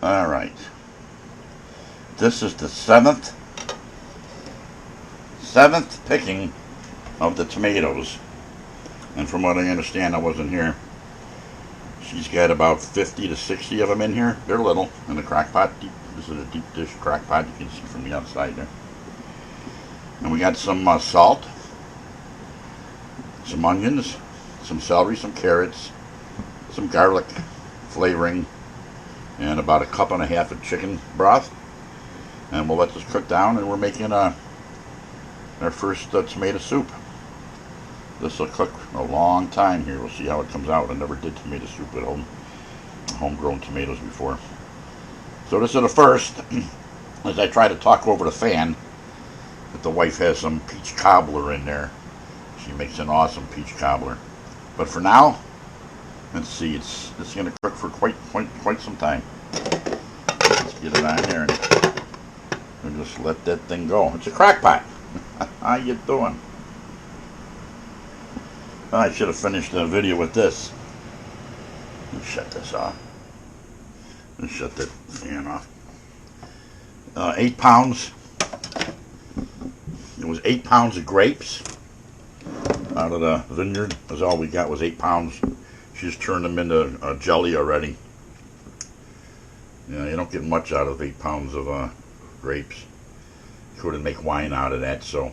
Alright. This is the seventh picking of the tomatoes. And from what I understand, I wasn't here, she's got about 50 to 60 of them in here. They're little in the crock pot. This is a deep dish crock pot. You can see from the outside there. And we got some salt, some onions, some celery, some carrots, some garlic flavoring, and about a cup and a half of chicken broth. And we'll let this cook down, and we're making our first tomato soup. This will cook a long time here. We'll see how it comes out. I never did tomato soup at home, homegrown tomatoes before. So this is the first, as I try to talk over the fan, that the wife has some peach cobbler in there. She makes an awesome peach cobbler. But for now, let's see, it's going to cook for quite some time. Let's get it on there and just let that thing go. It's a crock pot. How you doing? Well, I should have finished the video with this. Let's shut this off. Let's shut that fan off. 8 pounds. It was 8 pounds of grapes out of the vineyard. That's all we got was 8 pounds. She's turned them into jelly already. Yeah, you don't get much out of 8 pounds of grapes. Couldn't make wine out of that, so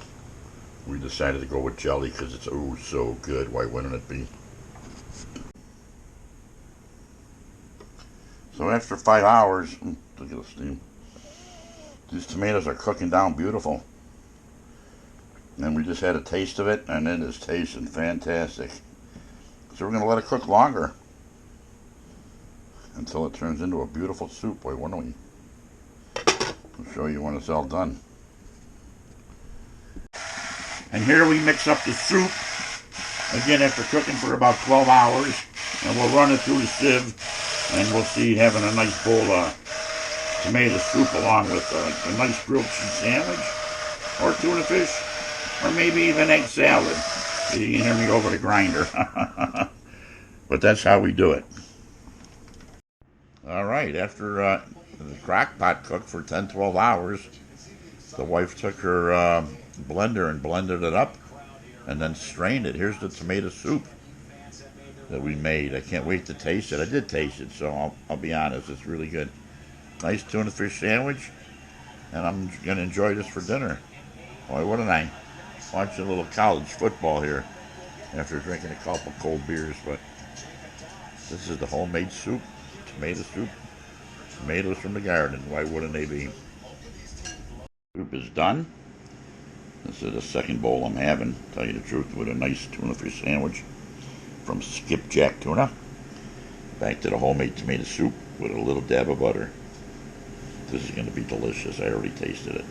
we decided to go with jelly because it's oh so good. Why wouldn't it be? So after 5 hours, look at the steam. These tomatoes are cooking down beautiful. And we just had a taste of it, and it is tasting fantastic. So we're going to let it cook longer until it turns into a beautiful soup. Boy, wouldn't we? I'll show you when it's all done. And here we mix up the soup, again after cooking for about 12 hours, and we'll run it through the sieve, and we'll see having a nice bowl of tomato soup along with a nice grilled cheese sandwich, or tuna fish, or maybe even egg salad. You can hear me over the grinder. But that's how we do it. Alright, after the crock pot cooked for 10-12 hours, the wife took her blender and blended it up and then strained it. Here's the tomato soup that we made. I can't wait to taste it. I did taste it, so I'll be honest, it's really good. Nice tuna fish sandwich, and I'm going to enjoy this for dinner. Why wouldn't I? Watching a little college football here after drinking a couple cold beers. But this is the homemade soup, tomato soup, tomatoes from the garden. Why wouldn't they be? Soup is done. This is the second bowl I'm having, to tell you the truth, with a nice tuna fish sandwich from Skipjack Tuna. Back to the homemade tomato soup with a little dab of butter. This is going to be delicious. I already tasted it.